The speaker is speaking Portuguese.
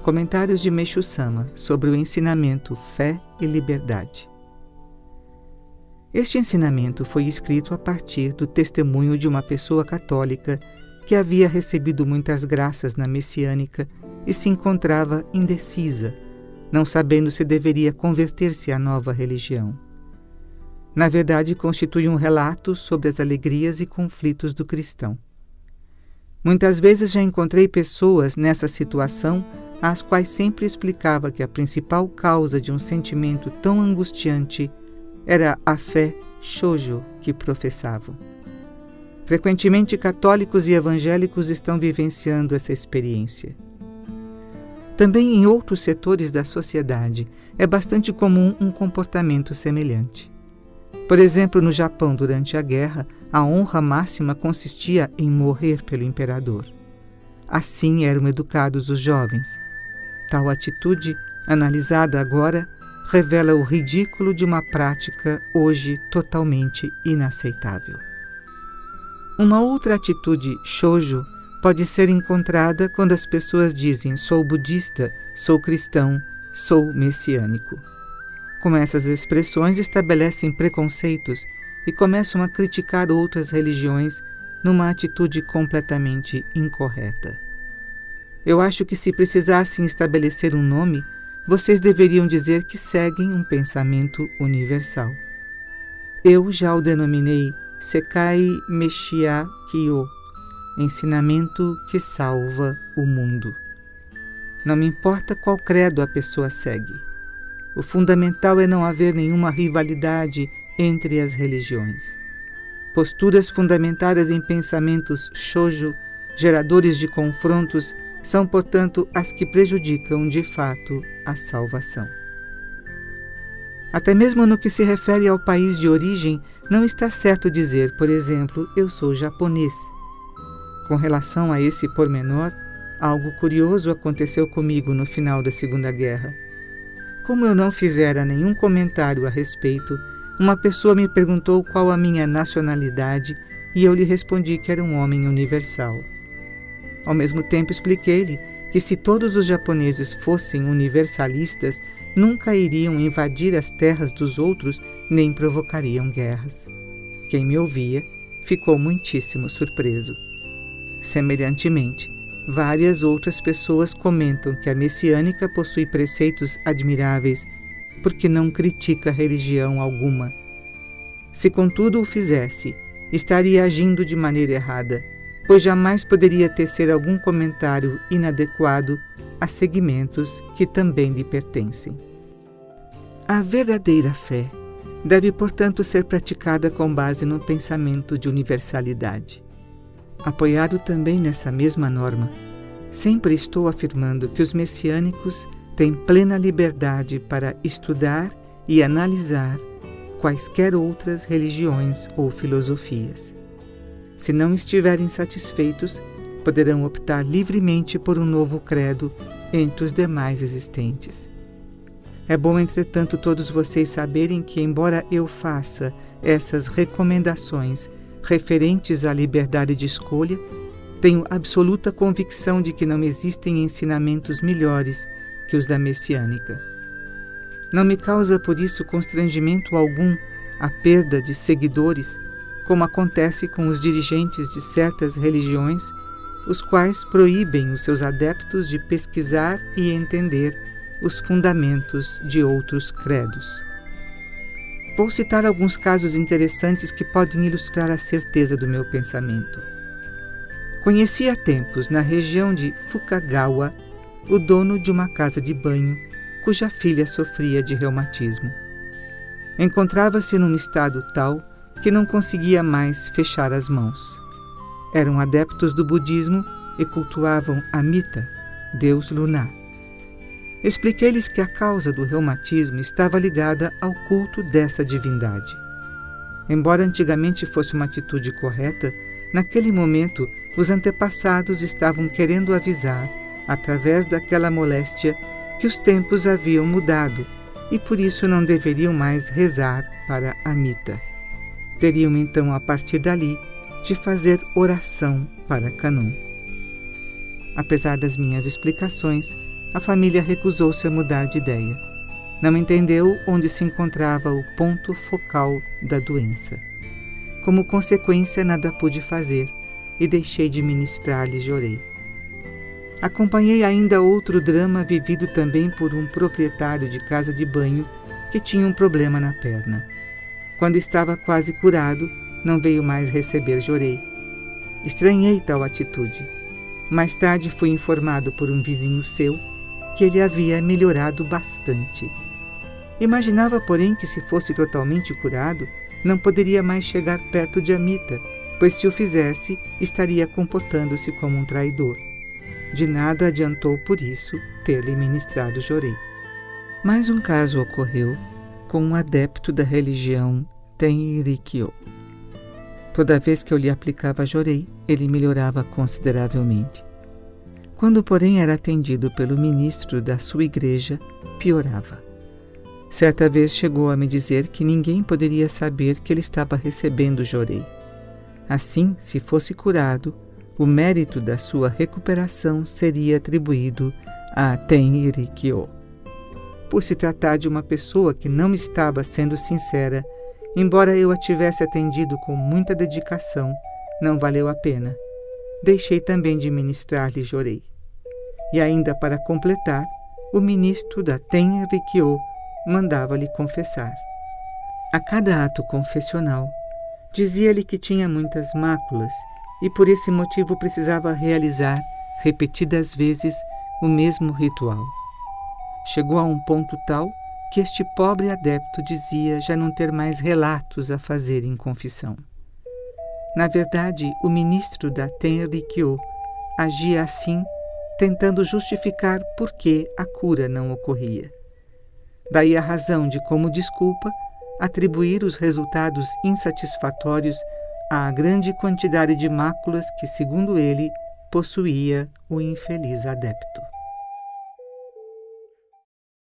Comentários de Meishu Sama sobre o ensinamento Fé e Liberdade. Este ensinamento foi escrito a partir do testemunho de uma pessoa católica que havia recebido muitas graças na messiânica e se encontrava indecisa, não sabendo se deveria converter-se à nova religião. Na verdade, constitui um relato sobre as alegrias e conflitos do cristão. Muitas vezes já encontrei pessoas nessa situação às quais sempre explicava que a principal causa de um sentimento tão angustiante era a fé shoujo que professavam. Frequentemente, católicos e evangélicos estão vivenciando essa experiência. Também em outros setores da sociedade é bastante comum um comportamento semelhante. Por exemplo, no Japão, durante a guerra, a honra máxima consistia em morrer pelo imperador. Assim eram educados os jovens. Tal atitude, analisada agora, revela o ridículo de uma prática hoje totalmente inaceitável. Uma outra atitude shoujo pode ser encontrada quando as pessoas dizem sou budista, sou cristão, sou messiânico. Com essas expressões estabelecem preconceitos e começam a criticar outras religiões numa atitude completamente incorreta. Eu acho que se precisassem estabelecer um nome, vocês deveriam dizer que seguem um pensamento universal. Eu já o denominei Sekai Meshia Kyo, ensinamento que salva o mundo. Não me importa qual credo a pessoa segue. O fundamental é não haver nenhuma rivalidade entre as religiões. Posturas fundamentadas em pensamentos shoujo, geradores de confrontos, são, portanto, as que prejudicam de fato a salvação. Até mesmo no que se refere ao país de origem, não está certo dizer, por exemplo, eu sou japonês. Com relação a esse pormenor, algo curioso aconteceu comigo no final da Segunda Guerra. Como eu não fizera nenhum comentário a respeito, uma pessoa me perguntou qual a minha nacionalidade e eu lhe respondi que era um homem universal. Ao mesmo tempo expliquei-lhe que se todos os japoneses fossem universalistas, nunca iriam invadir as terras dos outros nem provocariam guerras. Quem me ouvia ficou muitíssimo surpreso. Semelhantemente, várias outras pessoas comentam que a messiânica possui preceitos admiráveis porque não critica religião alguma. Se contudo o fizesse, estaria agindo de maneira errada, pois jamais poderia tecer algum comentário inadequado a segmentos que também lhe pertencem. A verdadeira fé deve, portanto, ser praticada com base no pensamento de universalidade. Apoiado também nessa mesma norma, sempre estou afirmando que os messiânicos têm plena liberdade para estudar e analisar quaisquer outras religiões ou filosofias. Se não estiverem satisfeitos, poderão optar livremente por um novo credo entre os demais existentes. É bom, entretanto, todos vocês saberem que, embora eu faça essas recomendações referentes à liberdade de escolha, tenho absoluta convicção de que não existem ensinamentos melhores que os da messiânica. Não me causa por isso constrangimento algum a perda de seguidores, como acontece com os dirigentes de certas religiões, os quais proíbem os seus adeptos de pesquisar e entender os fundamentos de outros credos. Vou citar alguns casos interessantes que podem ilustrar a certeza do meu pensamento. Conheci há tempos, na região de Fukagawa, o dono de uma casa de banho, cuja filha sofria de reumatismo. Encontrava-se num estado tal que não conseguia mais fechar as mãos. Eram adeptos do budismo e cultuavam Amita, deus lunar. Expliquei-lhes que a causa do reumatismo estava ligada ao culto dessa divindade. Embora antigamente fosse uma atitude correta, naquele momento os antepassados estavam querendo avisar, através daquela moléstia, que os tempos haviam mudado e por isso não deveriam mais rezar para Amita. Teriam então, a partir dali, de fazer oração para Kannon. Apesar das minhas explicações, A família recusou-se a mudar de ideia. Não entendeu onde se encontrava o ponto focal da doença. Como consequência, nada pude fazer e deixei de ministrar-lhe Jorei. Acompanhei ainda outro drama vivido também por um proprietário de casa de banho que tinha um problema na perna. Quando estava quase curado, não veio mais receber Jorei. Estranhei tal atitude. Mais tarde fui informado por um vizinho seu que ele havia melhorado bastante. Imaginava, porém, que se fosse totalmente curado, não poderia mais chegar perto de Amita, pois se o fizesse, estaria comportando-se como um traidor. De nada adiantou, por isso, ter-lhe ministrado Jorei. Mais um caso ocorreu com um adepto da religião Tenrikyo. Toda vez que eu lhe aplicava Jorei, ele melhorava consideravelmente. Quando, porém, era atendido pelo ministro da sua igreja, piorava. Certa vez chegou a me dizer que ninguém poderia saber que ele estava recebendo Jorei. Assim, se fosse curado, o mérito da sua recuperação seria atribuído a Tenrikyo. Por se tratar de uma pessoa que não estava sendo sincera, embora eu a tivesse atendido com muita dedicação, não valeu a pena. Deixei também de ministrar-lhe Jorei. E ainda para completar, o ministro da Tenrikyo mandava-lhe confessar. A cada ato confessional, dizia-lhe que tinha muitas máculas e por esse motivo precisava realizar repetidas vezes o mesmo ritual. Chegou a um ponto tal que este pobre adepto dizia já não ter mais relatos a fazer em confissão. Na verdade, o ministro da Tenrikyo agia assim, tentando justificar por que a cura não ocorria. Daí a razão de, como desculpa, atribuir os resultados insatisfatórios à grande quantidade de máculas que, segundo ele, possuía o infeliz adepto.